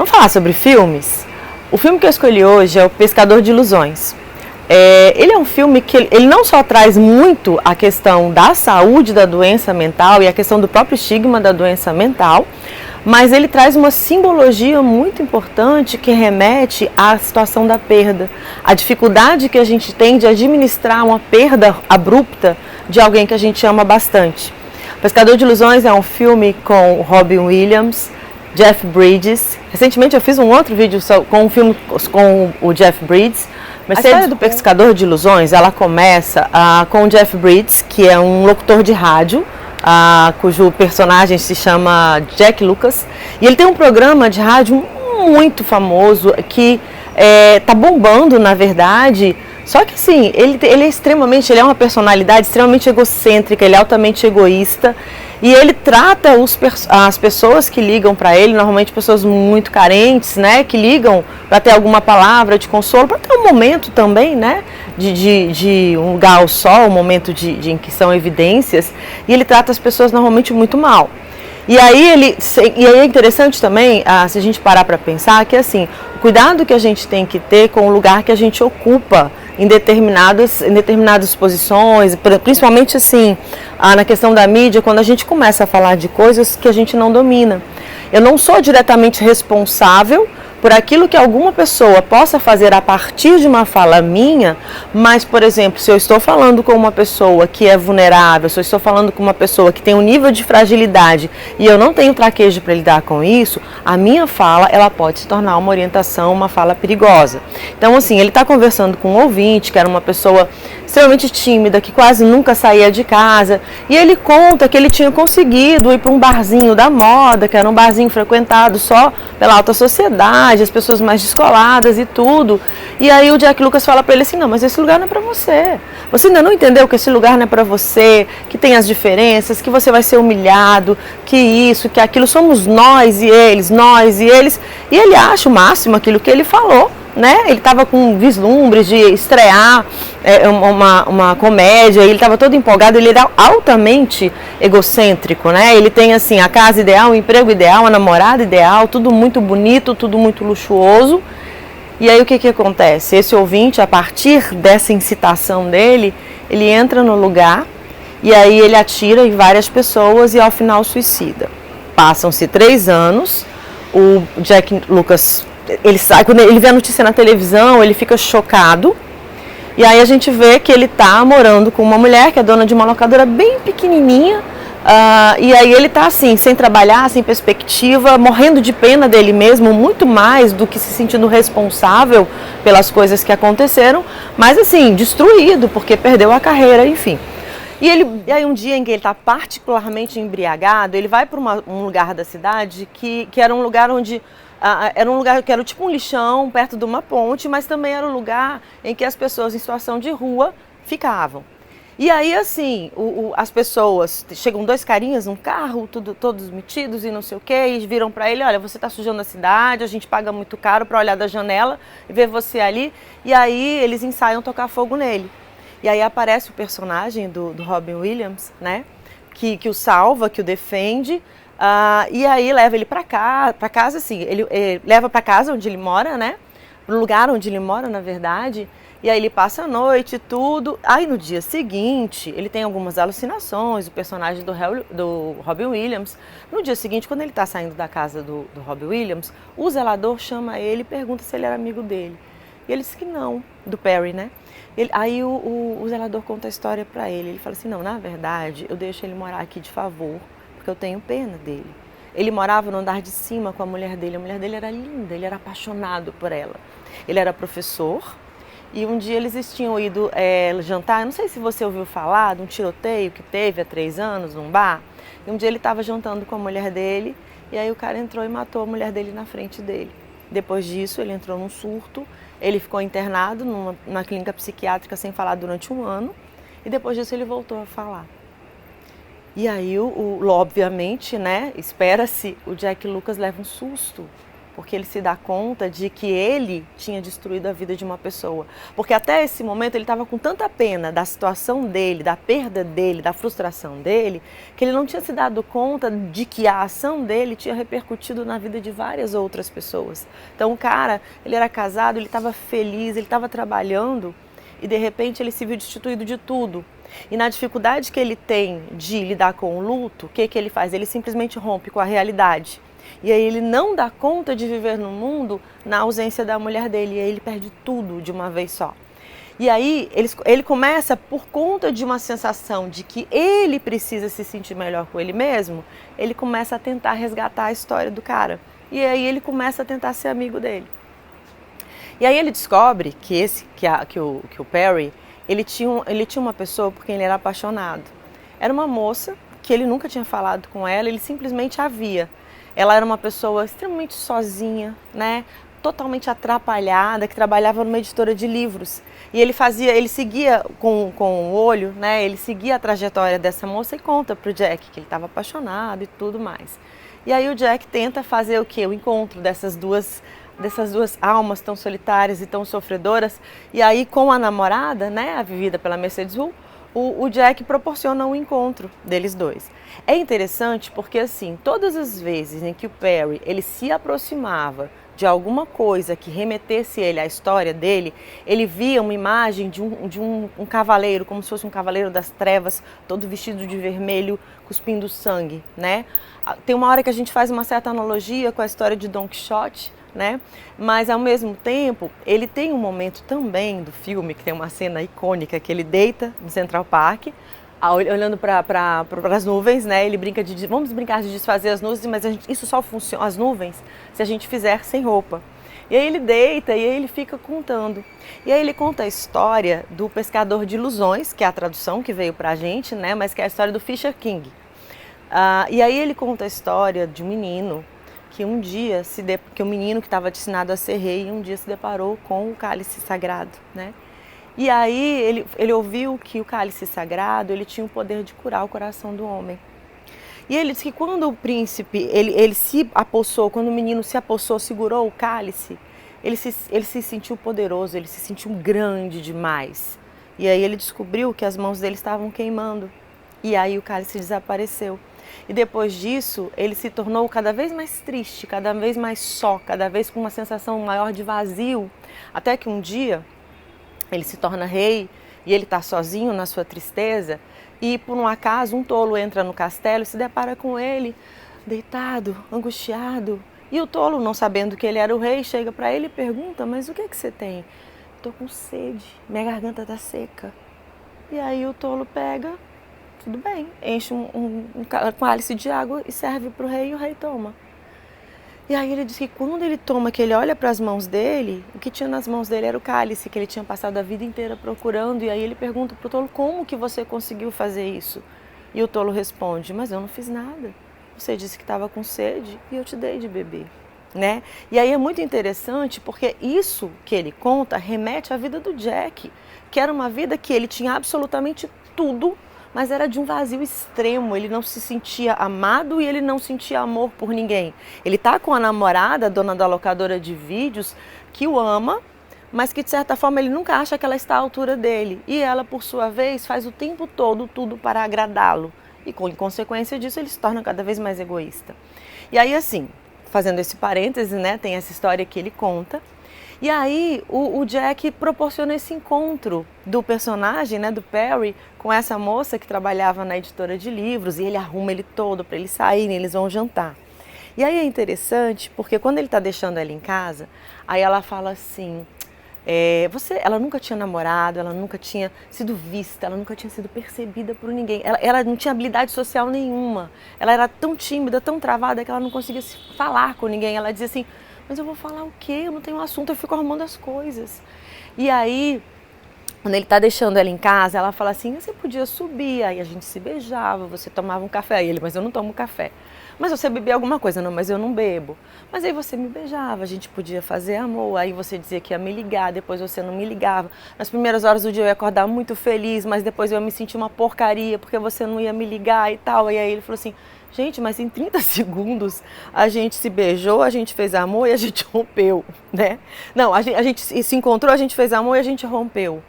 Vamos falar sobre filmes? O filme que eu escolhi hoje é O Pescador de Ilusões. Ele é um filme que ele não só traz muito a questão da saúde da doença mental e a questão do próprio estigma da doença mental, mas ele traz uma simbologia muito importante que remete à situação da perda, a dificuldade que a gente tem de administrar uma perda abrupta de alguém que a gente ama bastante. O Pescador de Ilusões é um filme com Robin Williams, Jeff Bridges. Recentemente eu fiz um outro vídeo com um filme com o Jeff Bridges. Mas a história do Pescador de Ilusões, ela começa com o Jeff Bridges, que é um locutor de rádio, cujo personagem se chama Jack Lucas. E ele tem um programa de rádio muito famoso que tá bombando, na verdade. Só que assim, ele é uma personalidade extremamente egocêntrica, ele é altamente egoísta. E ele trata as pessoas que ligam para ele, normalmente pessoas muito carentes, né, que ligam para ter alguma palavra de consolo, para ter um momento também, né, de um lugar ao sol, um momento em que são evidências, e ele trata as pessoas normalmente muito mal. E aí é interessante também, se a gente parar para pensar, que assim, o cuidado que a gente tem que ter com o lugar que a gente ocupa em determinadas posições, principalmente assim, na questão da mídia, quando a gente começa a falar de coisas que a gente não domina. Eu não sou diretamente responsável por aquilo que alguma pessoa possa fazer a partir de uma fala minha, mas, por exemplo, se eu estou falando com uma pessoa que é vulnerável, se eu estou falando com uma pessoa que tem um nível de fragilidade e eu não tenho traquejo para lidar com isso, a minha fala, ela pode se tornar uma orientação, uma fala perigosa. Então, assim, ele está conversando com um ouvinte, que era uma pessoa extremamente tímida, que quase nunca saía de casa, e ele conta que ele tinha conseguido ir para um barzinho da moda, que era um barzinho frequentado só pela alta sociedade, as pessoas mais descoladas e tudo. E aí o Jack Lucas fala para ele assim, não, mas esse lugar não é para você. Você ainda não entendeu que esse lugar não é para você, que tem as diferenças, que você vai ser humilhado, que isso, que aquilo, somos nós e eles. E ele acha o máximo aquilo que ele falou, né? Ele estava com vislumbres de estrear uma comédia, ele estava todo empolgado, ele era altamente egocêntrico, né? Ele tem assim a casa ideal, o emprego ideal, a namorada ideal, tudo muito bonito, tudo muito luxuoso. E aí o que acontece? Esse ouvinte, a partir dessa incitação dele, ele entra no lugar e aí ele atira em várias pessoas e ao final suicida. Passam-se 3 anos, o Jack Lucas, ele sai, quando ele vê a notícia na televisão, ele fica chocado. E aí a gente vê que ele está morando com uma mulher que é dona de uma locadora bem pequenininha. E aí ele está assim, sem trabalhar, sem perspectiva, morrendo de pena dele mesmo, muito mais do que se sentindo responsável pelas coisas que aconteceram, mas assim, destruído, porque perdeu a carreira, enfim. E aí um dia em que ele está particularmente embriagado, ele vai para um lugar da cidade que era um lugar onde... era um lugar que era tipo um lixão, perto de uma ponte, mas também era um lugar em que as pessoas em situação de rua ficavam. E aí, assim, as pessoas, chegam 2 carinhas num carro, todos metidos e não sei o quê, e viram para ele, olha, você está sujando a cidade, a gente paga muito caro para olhar da janela e ver você ali. E aí eles ensaiam tocar fogo nele. E aí aparece o personagem do Robin Williams, né, que o salva, que o defende. E aí leva ele para casa, assim, ele leva para casa onde ele mora, né? Pro lugar onde ele mora, na verdade. E aí ele passa a noite e tudo. Aí no dia seguinte, ele tem algumas alucinações, o personagem do Robin Williams. No dia seguinte, quando ele está saindo da casa do Robin Williams, o zelador chama ele e pergunta se ele era amigo dele. E ele diz que não, do Perry, né? Aí o zelador conta a história para ele. Ele fala assim, não, na verdade, eu deixo ele morar aqui de favor, porque eu tenho pena dele. Ele morava no andar de cima com a mulher dele era linda, ele era apaixonado por ela. Ele era professor e um dia eles tinham ido jantar, eu não sei se você ouviu falar de um tiroteio que teve há 3 anos num bar. E um dia ele estava jantando com a mulher dele e aí o cara entrou e matou a mulher dele na frente dele. Depois disso ele entrou num surto, ele ficou internado numa clínica psiquiátrica sem falar durante 1 ano e depois disso ele voltou a falar. E aí, obviamente, né, espera-se, o Jack Lucas leva um susto porque ele se dá conta de que ele tinha destruído a vida de uma pessoa. Porque até esse momento ele estava com tanta pena da situação dele, da perda dele, da frustração dele, que ele não tinha se dado conta de que a ação dele tinha repercutido na vida de várias outras pessoas. Então o cara, ele era casado, ele estava feliz, ele estava trabalhando e de repente ele se viu destituído de tudo. E na dificuldade que ele tem de lidar com o luto, o que ele faz? Ele simplesmente rompe com a realidade. E aí ele não dá conta de viver no mundo na ausência da mulher dele, e aí ele perde tudo de uma vez só. E aí ele começa, por conta de uma sensação de que ele precisa se sentir melhor com ele mesmo, ele começa a tentar resgatar a história do cara. E aí ele começa a tentar ser amigo dele. E aí ele descobre que o Perry, ele tinha uma pessoa por quem ele era apaixonado. Era uma moça que ele nunca tinha falado com ela, ele simplesmente a via. Ela era uma pessoa extremamente sozinha, né? Totalmente atrapalhada, que trabalhava numa editora de livros. E ele seguia com o olho, né? Ele seguia a trajetória dessa moça e conta pro Jack que ele estava apaixonado e tudo mais. E aí o Jack tenta fazer o quê? O encontro dessas duas almas tão solitárias e tão sofredoras. E aí com a namorada, né? A vivida pela Mercedes Ruehl, o Jack proporciona um encontro deles dois. É interessante porque, assim, todas as vezes em que o Perry ele se aproximava de alguma coisa que remetesse ele à história dele, ele via uma imagem de um cavaleiro, como se fosse um cavaleiro das trevas, todo vestido de vermelho, cuspindo sangue, né? Tem uma hora que a gente faz uma certa analogia com a história de Don Quixote, né? Mas ao mesmo tempo ele tem um momento também do filme que tem uma cena icônica que ele deita no Central Park olhando para as nuvens, né? Ele brinca vamos brincar de desfazer as nuvens, mas isso só funciona as nuvens se a gente fizer sem roupa. E aí ele deita e aí ele fica contando. E aí ele conta a história do pescador de ilusões, que é a tradução que veio pra gente, né? Mas que é a história do Fisher King. E aí ele conta a história de um menino que um dia que o menino que estava destinado a ser rei um dia se deparou com o cálice sagrado, né? E aí ele ouviu que o cálice sagrado ele tinha o poder de curar o coração do homem. E ele disse que quando o príncipe ele se apossou, quando o menino se apossou, segurou o cálice, ele se sentiu poderoso, ele se sentiu grande demais. E aí ele descobriu que as mãos dele estavam queimando. E aí o cálice desapareceu. E depois disso, ele se tornou cada vez mais triste, cada vez mais só, cada vez com uma sensação maior de vazio. Até que um dia, ele se torna rei e ele está sozinho na sua tristeza. E por um acaso, um tolo entra no castelo e se depara com ele, deitado, angustiado. E o tolo, não sabendo que ele era o rei, chega para ele e pergunta, mas o que é que você tem? Estou com sede, minha garganta está seca. E aí o tolo pega... Tudo bem, enche um cálice de água e serve para o rei e o rei toma. E aí ele diz que quando ele toma, que ele olha para as mãos dele, o que tinha nas mãos dele era o cálice que ele tinha passado a vida inteira procurando. E aí ele pergunta para o tolo, como que você conseguiu fazer isso? E o tolo responde, mas eu não fiz nada. Você disse que estava com sede e eu te dei de beber. Né? E aí é muito interessante porque isso que ele conta remete à vida do Jack, que era uma vida que ele tinha absolutamente tudo, mas era de um vazio extremo, ele não se sentia amado e ele não sentia amor por ninguém. Ele tá com a namorada, a dona da locadora de vídeos, que o ama, mas que de certa forma ele nunca acha que ela está à altura dele. E ela, por sua vez, faz o tempo todo tudo para agradá-lo. E em consequência disso ele se torna cada vez mais egoísta. E aí assim, fazendo esse parêntese, né, tem essa história que ele conta. E aí o Jack proporciona esse encontro do personagem, né, do Perry, com essa moça que trabalhava na editora de livros, e ele arruma ele todo para eles saírem, eles vão jantar. E aí é interessante, porque quando ele está deixando ela em casa, aí ela fala assim, ela nunca tinha namorado, ela nunca tinha sido vista, ela nunca tinha sido percebida por ninguém, ela não tinha habilidade social nenhuma, ela era tão tímida, tão travada, que ela não conseguia falar com ninguém. Ela dizia assim, mas eu vou falar o quê? Eu não tenho assunto, eu fico arrumando as coisas. E aí, quando ele está deixando ela em casa, ela fala assim, você podia subir, aí a gente se beijava, você tomava um café. Aí ele, mas eu não tomo café. Mas você bebia alguma coisa? Não, mas eu não bebo. Mas aí você me beijava, a gente podia fazer amor, aí você dizia que ia me ligar, depois você não me ligava. Nas primeiras horas do dia eu ia acordar muito feliz, mas depois eu ia me sentir uma porcaria porque você não ia me ligar e tal. E aí ele falou assim, gente, mas em 30 segundos a gente se beijou, a gente fez amor e a gente rompeu, né? Não, a gente se encontrou, a gente fez amor e a gente rompeu.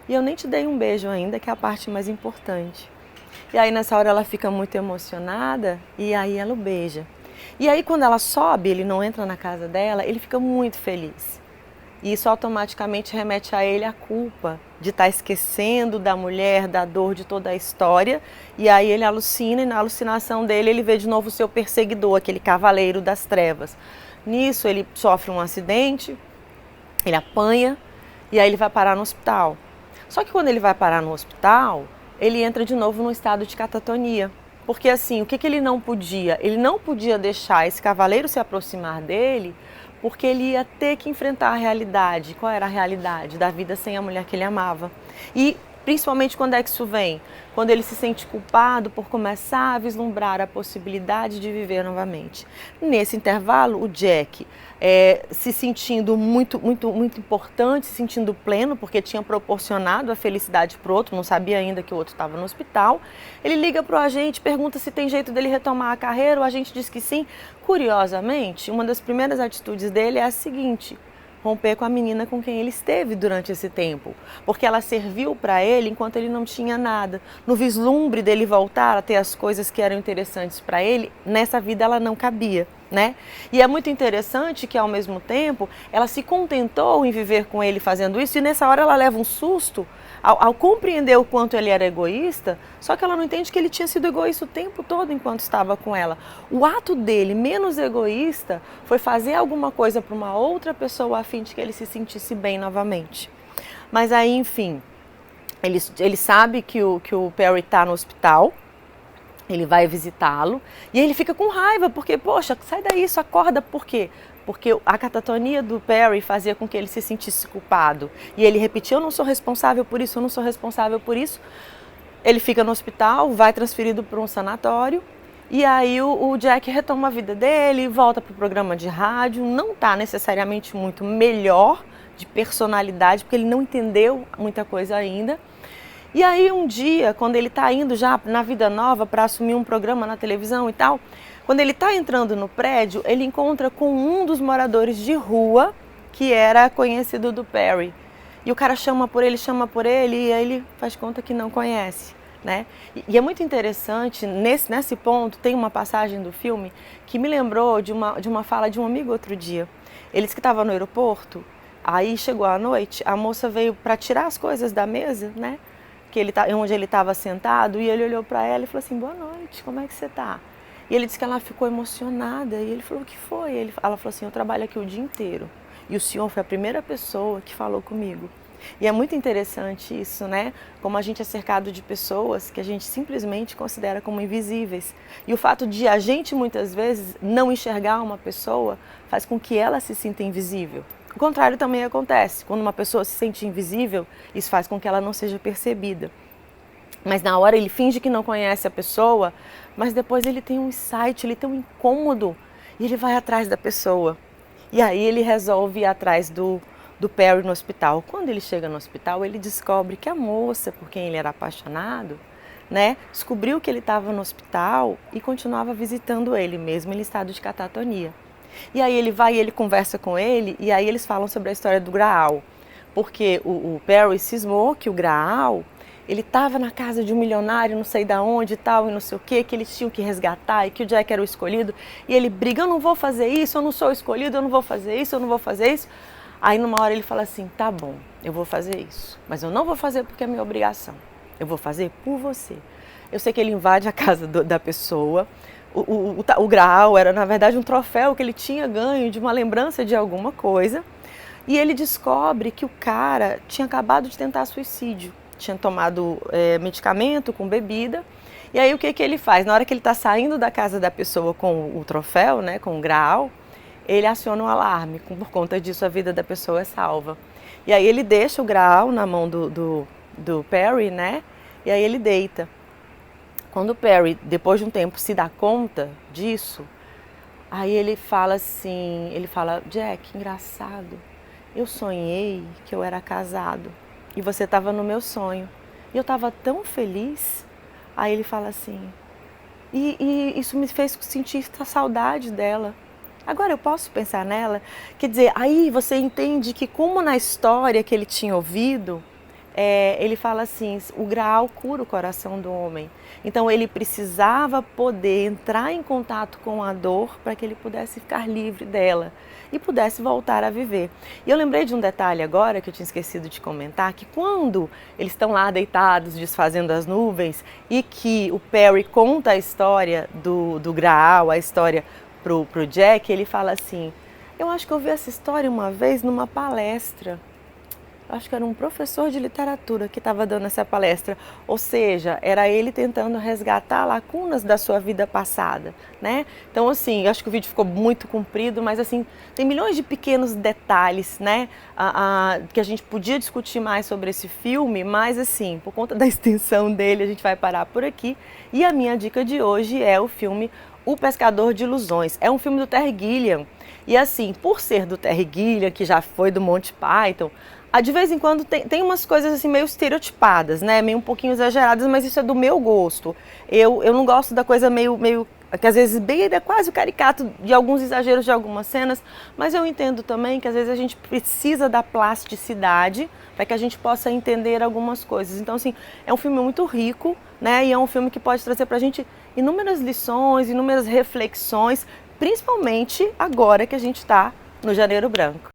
E eu nem te dei um beijo ainda, que é a parte mais importante. E aí nessa hora ela fica muito emocionada e aí ela o beija. E aí quando ela sobe, ele não entra na casa dela, ele fica muito feliz. E isso automaticamente remete a ele a culpa de estar esquecendo da mulher, da dor, de toda a história. E aí ele alucina e na alucinação dele ele vê de novo o seu perseguidor, aquele cavaleiro das trevas. Nisso ele sofre um acidente, ele apanha e aí ele vai parar no hospital. Só que quando ele vai parar no hospital, ele entra de novo num estado de catatonia. Porque assim, o que ele não podia? Ele não podia deixar esse cavaleiro se aproximar dele, porque ele ia ter que enfrentar a realidade. Qual era a realidade? Da vida sem a mulher que ele amava. E principalmente quando é que isso vem? Quando ele se sente culpado por começar a vislumbrar a possibilidade de viver novamente. Nesse intervalo, o Jack, se sentindo muito importante, se sentindo pleno, porque tinha proporcionado a felicidade para o outro, não sabia ainda que o outro estava no hospital, ele liga para o agente, pergunta se tem jeito dele retomar a carreira, o agente diz que sim. Curiosamente, uma das primeiras atitudes dele é a seguinte: romper com a menina com quem ele esteve durante esse tempo, porque ela serviu para ele enquanto ele não tinha nada. No vislumbre dele voltar a ter as coisas que eram interessantes para ele, nessa vida ela não cabia, né? E é muito interessante que ao mesmo tempo ela se contentou em viver com ele fazendo isso, e nessa hora ela leva um susto ao compreender o quanto ele era egoísta, só que ela não entende que ele tinha sido egoísta o tempo todo enquanto estava com ela. O ato dele menos egoísta foi fazer alguma coisa para uma outra pessoa a fim de que ele se sentisse bem novamente. Mas aí, enfim, ele sabe que o Perry está no hospital, ele vai visitá-lo e ele fica com raiva, porque, poxa, sai daí, isso acorda, por quê? Porque a catatonia do Perry fazia com que ele se sentisse culpado. E ele repetia, eu não sou responsável por isso, eu não sou responsável por isso. Ele fica no hospital, vai transferido para um sanatório. E aí o Jack retoma a vida dele, volta para o programa de rádio. Não está necessariamente muito melhor de personalidade, porque ele não entendeu muita coisa ainda. E aí um dia, quando ele está indo já na vida nova para assumir um programa na televisão e tal, quando ele está entrando no prédio, ele encontra com um dos moradores de rua que era conhecido do Perry. E o cara chama por ele, e aí ele faz conta que não conhece, né? E é muito interessante, nesse ponto, tem uma passagem do filme que me lembrou de uma fala de um amigo outro dia. Ele disse que estava no aeroporto, aí chegou à noite, a moça veio para tirar as coisas da mesa, né? Onde ele estava sentado, e ele olhou para ela e falou assim, boa noite, como é que você está? E ele disse que ela ficou emocionada, e ele falou, o que foi? Ela falou assim, eu trabalho aqui o dia inteiro, e o senhor foi a primeira pessoa que falou comigo. E é muito interessante isso, né? Como a gente é cercado de pessoas que a gente simplesmente considera como invisíveis. E o fato de a gente, muitas vezes, não enxergar uma pessoa faz com que ela se sinta invisível. O contrário também acontece. Quando uma pessoa se sente invisível, isso faz com que ela não seja percebida. Mas na hora ele finge que não conhece a pessoa, mas depois ele tem um insight, ele tem um incômodo e ele vai atrás da pessoa. E aí ele resolve ir atrás do Perry no hospital. Quando ele chega no hospital, ele descobre que a moça por quem ele era apaixonado, né, descobriu que ele estava no hospital e continuava visitando ele, mesmo em estado de catatonia. E aí ele vai e ele conversa com ele, e aí eles falam sobre a história do Graal. Porque o Perry cismou que o Graal, ele estava na casa de um milionário, não sei da onde e tal, e não sei o que eles tinham que resgatar, e que o Jack era o escolhido. E ele briga, eu não vou fazer isso, eu não sou o escolhido, eu não vou fazer isso, eu não vou fazer isso. Aí numa hora ele fala assim, tá bom, eu vou fazer isso, mas eu não vou fazer porque é minha obrigação. Eu vou fazer por você. Eu sei que ele invade a casa da pessoa. O Graal era, na verdade, um troféu que ele tinha ganho de uma lembrança de alguma coisa. E ele descobre que o cara tinha acabado de tentar suicídio. Tinha tomado medicamento com bebida. E aí o que ele faz? Na hora que ele está saindo da casa da pessoa com o troféu, né, com o Graal, ele aciona um alarme. Por conta disso, a vida da pessoa é salva. E aí ele deixa o Graal na mão do Perry, né? E aí ele deita. Quando o Perry, depois de um tempo, se dá conta disso, aí ele fala assim, ele fala, Jack, engraçado, eu sonhei que eu era casado e você estava no meu sonho. E eu estava tão feliz. Aí ele fala assim, e isso me fez sentir a saudade dela. Agora eu posso pensar nela? Quer dizer, aí você entende que como na história que ele tinha ouvido, ele fala assim, o Graal cura o coração do homem. Então ele precisava poder entrar em contato com a dor para que ele pudesse ficar livre dela e pudesse voltar a viver. E eu lembrei de um detalhe agora que eu tinha esquecido de comentar, que quando eles estão lá deitados, desfazendo as nuvens, e que o Perry conta a história do Graal, a história pro Jack, ele fala assim, eu acho que eu vi essa história uma vez numa palestra. Acho que era um professor de literatura que estava dando essa palestra, ou seja, era ele tentando resgatar lacunas da sua vida passada, né? Então, assim, acho que o vídeo ficou muito comprido, mas assim, tem milhões de pequenos detalhes, né? Que a gente podia discutir mais sobre esse filme, mas assim, por conta da extensão dele, a gente vai parar por aqui. E a minha dica de hoje é o filme O Pescador de Ilusões. É um filme do Terry Gilliam, e assim, por ser do Terry Gilliam, que já foi do Monty Python, de vez em quando tem umas coisas assim meio estereotipadas, né? Meio um pouquinho exageradas, mas isso é do meu gosto. Eu não gosto da coisa meio que às vezes beira quase o caricato de alguns exageros de algumas cenas, mas eu entendo também que às vezes a gente precisa da plasticidade para que a gente possa entender algumas coisas. Então, assim, é um filme muito rico, né? E é um filme que pode trazer para a gente inúmeras lições, inúmeras reflexões, principalmente agora que a gente está no Janeiro Branco.